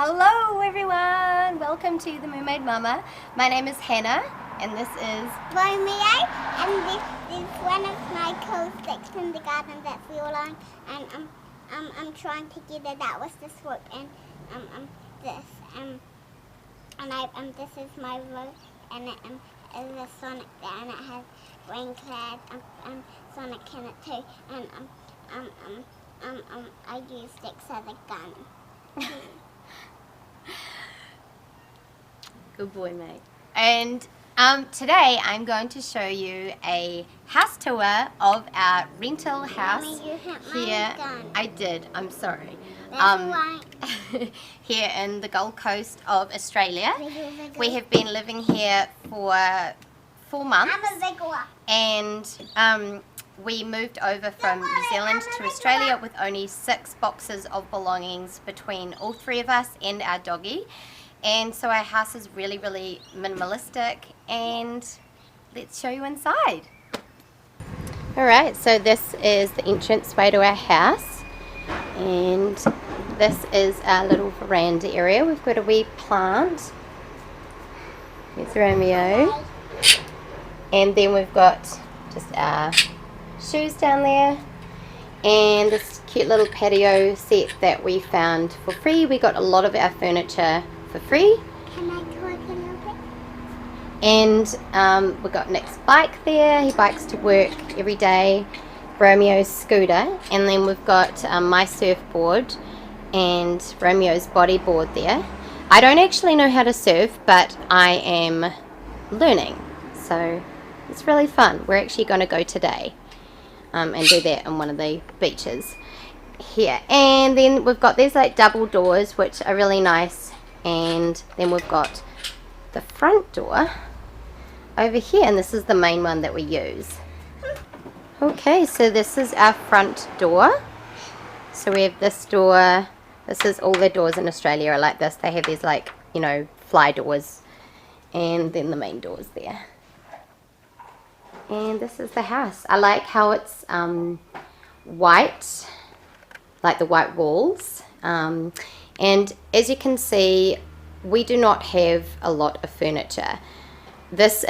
Hello everyone! Welcome to the Mermaid Mama. My name is Hannah and this is Romeo, and this is one of my co-sticks in the garden that we all on, and I'm trying to get it out with the swoop, and this this is my rope, and it is a Sonic there, and it has green clad Sonic in it too, and I use sticks as a gun. Good boy, mate. And today I'm going to show you a house tour of our rental house. Mommy, you hit my here. gun. I did. I'm sorry. That's right. Here in the Gold Coast of Australia. We have been living here for 4 months. I'm a big one. And we moved over from New Zealand to Australia with only 6 boxes of belongings between all 3 of us and our doggie. And so our house is really, really minimalistic, and let's show you inside. Alright, so this is the entranceway to our house, and this is our little veranda area. We've got a wee plant. Here's Romeo. And then we've got just our shoes down there, and this cute little patio set that we found for free. We got a lot of our furniture for free. Can I talk a little bit? And we've got Nick's bike there. He bikes to work every day. Romeo's scooter, and then we've got my surfboard and Romeo's bodyboard there. I don't actually know how to surf, but I am learning, so it's really fun. We're actually going to go today and do that on one of the beaches here. And then we've got these like double doors, which are really nice. And then we've got the front door over here, and this is the main one that we use. Okay, so this is our front door. So we have this door. This is all the doors in Australia are like this. They have these like, you know, fly doors, and then the main doors there. And this is the house. I like how it's white, like the white walls. And as you can see, we do not have a lot of furniture. This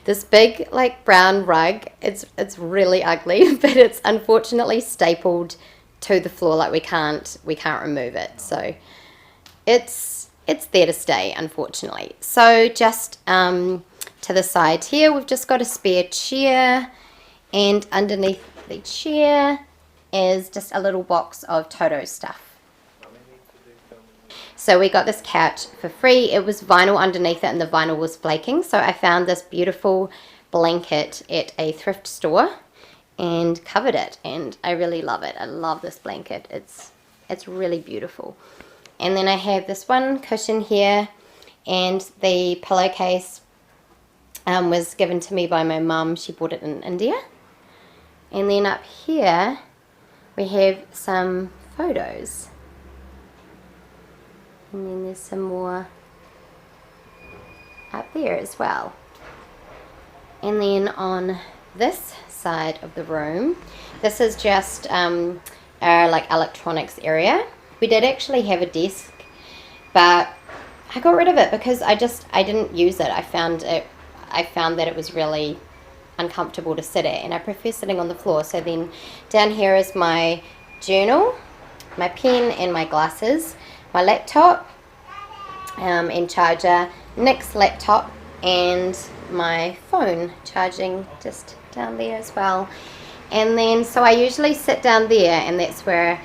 this big like brown rug, it's really ugly, but it's unfortunately stapled to the floor. Like we can't remove it. So it's there to stay, unfortunately. So just to the side here, we've just got a spare chair, and underneath the chair is just a little box of Toto stuff. So we got this couch for free. It was vinyl underneath it, and the vinyl was flaking. So I found this beautiful blanket at a thrift store and covered it, and I really love it. I love this blanket. It's really beautiful. And then I have this one cushion here, and the pillowcase was given to me by my mum. She bought it in India. And then up here we have some photos. And then there's some more up there as well. And then on this side of the room, this is just our like electronics area. We did actually have a desk, but I got rid of it because I didn't use it. I found that it was really uncomfortable to sit at, and I prefer sitting on the floor. So then down here is my journal, my pen and my glasses, my laptop and charger, Nick's laptop, and my phone charging just down there as well. And then so I usually sit down there, and that's where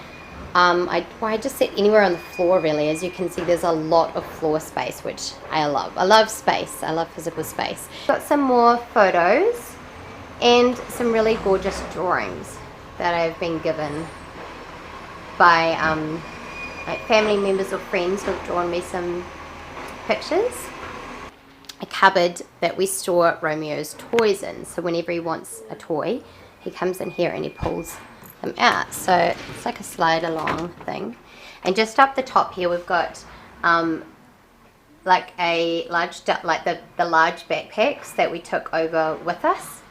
I just sit anywhere on the floor really. As you can see, there's a lot of floor space, which I love. I love space. I love physical space. Got some more photos and some really gorgeous drawings that I've been given by like family members or friends who have drawn me some pictures. A cupboard that we store Romeo's toys in, so whenever he wants a toy, he comes in here and he pulls them out. So it's like a slide along thing. And just up the top here we've got like a large, like the large backpacks that we took over with us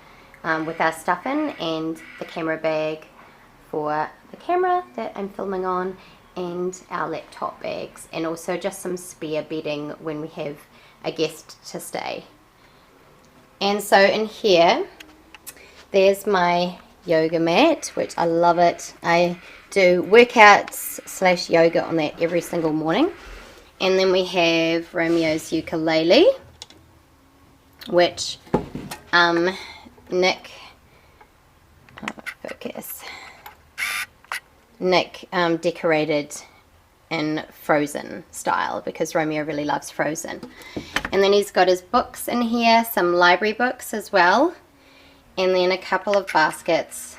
with our stuff in, and the camera bag for the camera that I'm filming on, and our laptop bags, and also just some spare bedding when we have a guest to stay. And so in here, there's my yoga mat, which I love it. I do workouts / yoga on that every single morning. And then we have Romeo's ukulele, which Nick decorated in Frozen style because Romeo really loves Frozen. And then he's got his books in here, some library books as well, and then a couple of baskets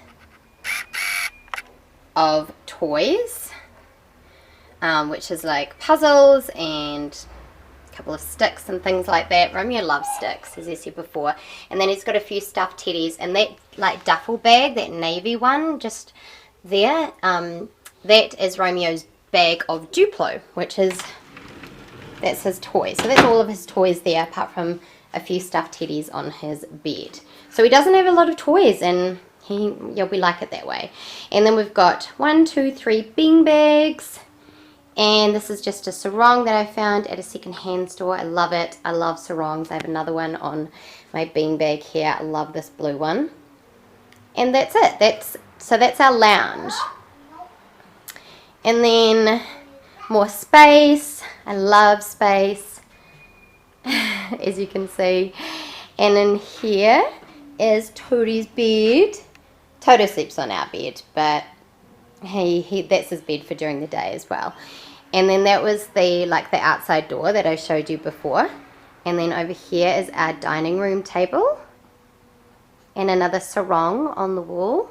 of toys, which is like puzzles and a couple of sticks and things like that. Romeo loves sticks, as I said before. And then he's got a few stuffed teddies, and that like duffel bag, that navy one just there, that is Romeo's bag of Duplo, which is, that's his toy. So that's all of his toys there, apart from a few stuffed teddies on his bed. So he doesn't have a lot of toys, and you'll be like it that way. And then we've got 1, 2, 3 bean bags. And this is just a sarong that I found at a second-hand store. I love it. I love sarongs. I have another one on my bean bag here. I love this blue one. And that's it. So that's our lounge. And then more space. I love space, as you can see. And in here is Toadie's bed. Toto sleeps on our bed, but that's his bed for during the day as well. And then that was the outside door that I showed you before. And then over here is our dining room table and another sarong on the wall.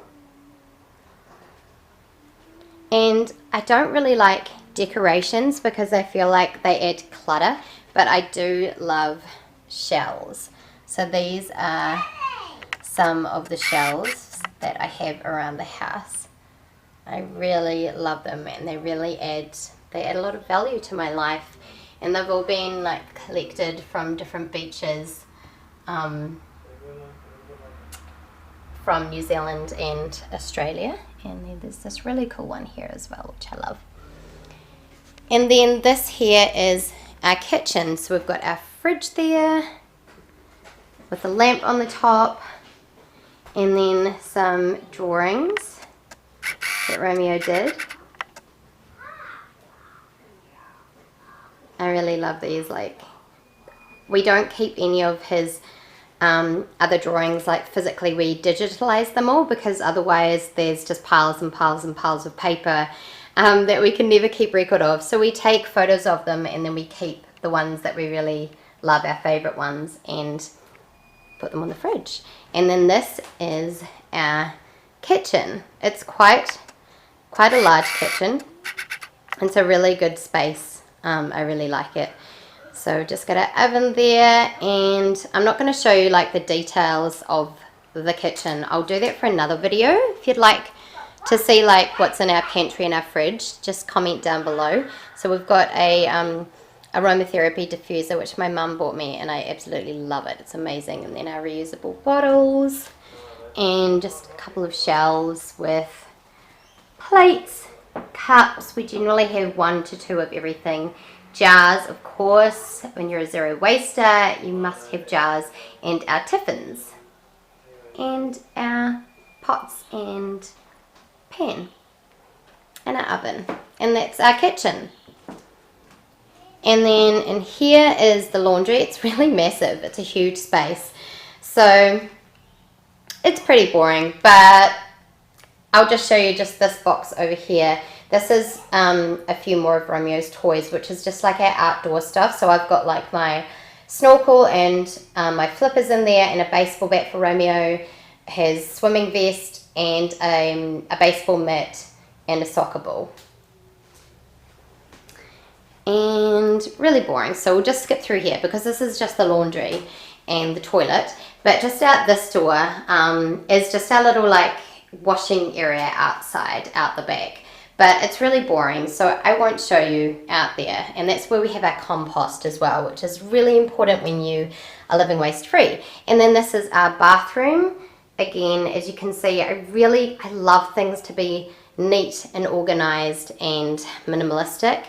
And I don't really like decorations because I feel like they add clutter, but I do love shells. So these are some of the shells that I have around the house. I really love them, and they add a lot of value to my life. And they've all been like collected from different beaches from New Zealand and Australia. And then there's this really cool one here as well, which I love. And then this here is our kitchen. So we've got our fridge there with a lamp on the top, and then some drawings that Romeo did. I really love these. Like, we don't keep any of his other drawings like physically. We digitalize them all because otherwise there's just piles and piles and piles of paper that we can never keep record of. So we take photos of them, and then we keep the ones that we really love, our favorite ones, and put them on the fridge. And then this is our kitchen. It's quite a large kitchen. It's a really good space. I really like it. So just got an oven there, and I'm not going to show you like the details of the kitchen. I'll do that for another video. If you'd like to see like what's in our pantry and our fridge, just comment down below. So we've got a Aromatherapy Diffuser, which my mum bought me, and I absolutely love it. It's amazing. And then our reusable bottles, and just a couple of shelves with plates, cups. We generally have 1 to 2 of everything. Jars, of course. When you're a zero waster, you must have jars, and our tiffins, and our pots and pan, and our oven. And that's our kitchen. And then in here is the laundry. It's really massive. It's a huge space. So it's pretty boring, but I'll just show you just this box over here. This is a few more of Romeo's toys, which is just like our outdoor stuff. So I've got like my snorkel and my flippers in there, and a baseball bat for Romeo, his swimming vest, and a baseball mitt, and a soccer ball. And really boring, so we'll just skip through here because this is just the laundry and the toilet. But just out this door is just our little like washing area outside, out the back. But it's really boring, so I won't show you out there. And that's where we have our compost as well, which is really important when you are living waste free. And then this is our bathroom. Again, as you can see, I love things to be neat and organized and minimalistic.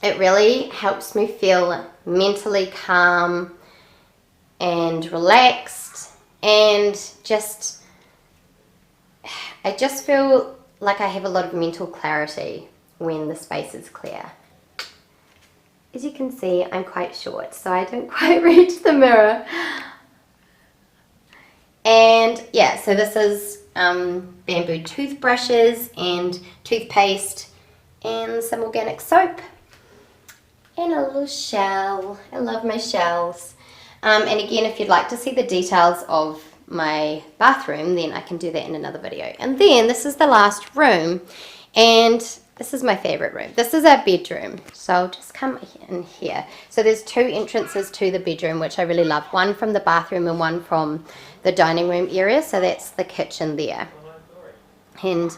It really helps me feel mentally calm and relaxed, and I just feel like I have a lot of mental clarity when the space is clear. As you can see, I'm quite short, so I don't quite reach the mirror. And yeah, so this is bamboo toothbrushes and toothpaste and some organic soap and a little shell. I love my shells. And again, if you'd like to see the details of my bathroom, then I can do that in another video. And then this is the last room, and this is my favorite room. This is our bedroom. So I'll just come in here. So there's two entrances to the bedroom, which I really love. One from the bathroom and one from the dining room area. So that's the kitchen there. And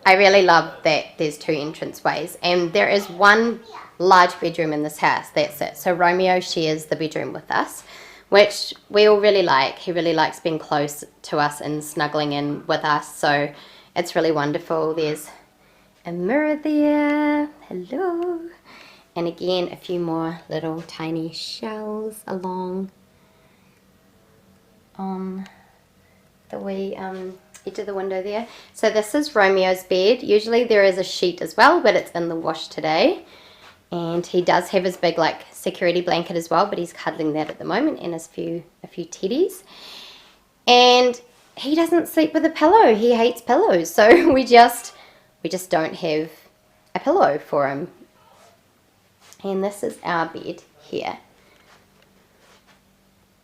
I really love that there's two entrance ways. And there is one large bedroom in this house. That's it. So Romeo shares the bedroom with us, which we all really like. He really likes being close to us and snuggling in with us. So it's really wonderful. There's a mirror there. Hello. And again, a few more little tiny shells along on the wee edge of the window there. So this is Romeo's bed. Usually there is a sheet as well, but it's in the wash today. And he does have his big like security blanket as well, but he's cuddling that at the moment, and a few teddies. And he doesn't sleep with a pillow. He hates pillows. So we just don't have a pillow for him. And this is our bed here,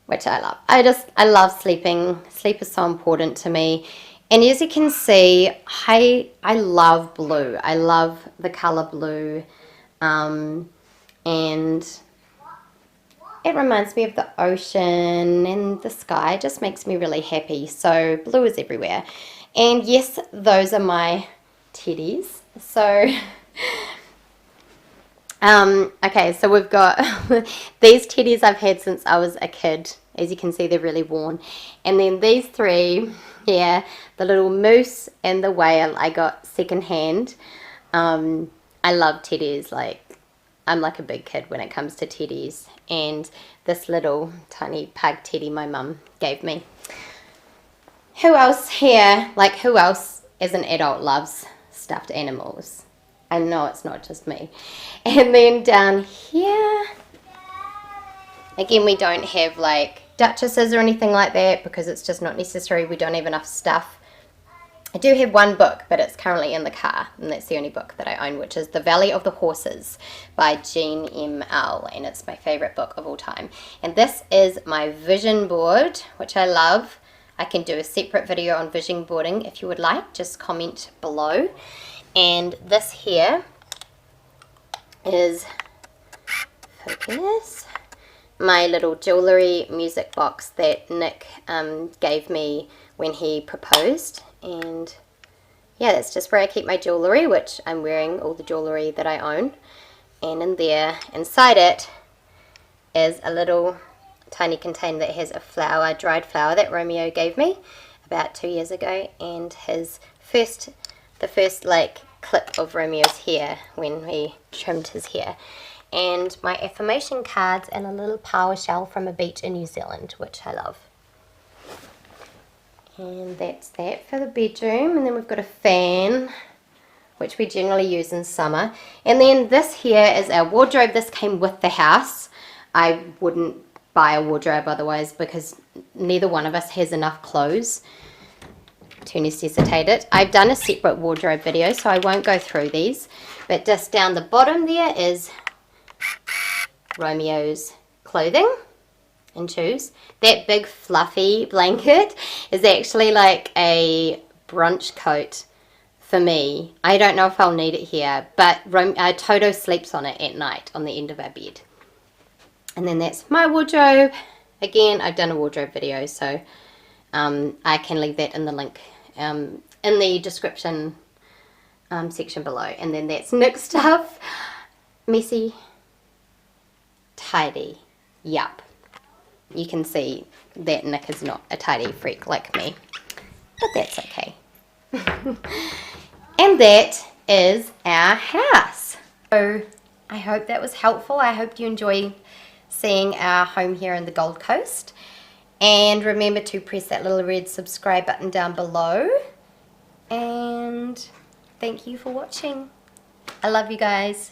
which I love. I love sleeping. Sleep is so important to me. And as you can see, I love blue. I love the color blue. And it reminds me of the ocean and the sky. It just makes me really happy. So blue is everywhere. And yes, those are my teddies. So okay, so we've got these teddies I've had since I was a kid. As you can see, they're really worn. And then these three, yeah, the little moose and the whale I got secondhand. I love teddies. Like, I'm like a big kid when it comes to teddies. And this little tiny pug teddy my mum gave me. Who else here, like who else as an adult loves stuffed animals? I know it's not just me. And then down here, again, we don't have like duchesses or anything like that because it's just not necessary. We don't have enough stuff. I do have one book, but it's currently in the car, and that's the only book that I own, which is The Valley of the Horses by Jean M. L., and it's my favorite book of all time. And this is my vision board, which I love. I can do a separate video on vision boarding if you would like. Just comment below. And this here is, focus, my little jewellery music box that Nick gave me when he proposed. And yeah, that's just where I keep my jewellery, which I'm wearing all the jewellery that I own. And in there, inside it, is a little tiny container that has a flower, dried flower that Romeo gave me about 2 years ago, and the first like clip of Romeo's hair when we trimmed his hair, and my affirmation cards and a little power shell from a beach in New Zealand, which I love. And that's that for the bedroom. And then we've got a fan, which we generally use in summer. And then this here is our wardrobe. This came with the house. I wouldn't buy a wardrobe otherwise because neither one of us has enough clothes to necessitate it. I've done a separate wardrobe video, so I won't go through these. But just down the bottom there is Romeo's clothing and shoes. That big fluffy blanket is actually like a brunch coat for me. I don't know if I'll need it here, but Toto sleeps on it at night on the end of our bed. And then that's my wardrobe. Again, I've done a wardrobe video, so I can leave that in the link in the description section below. And then that's Nick's stuff. Messy, tidy, yup. You can see that Nick is not a tidy freak like me, but that's okay. And that is our house. So I hope that was helpful. I hope you enjoy seeing our home here in the Gold Coast. And remember to press that little red subscribe button down below. And thank you for watching. I love you guys.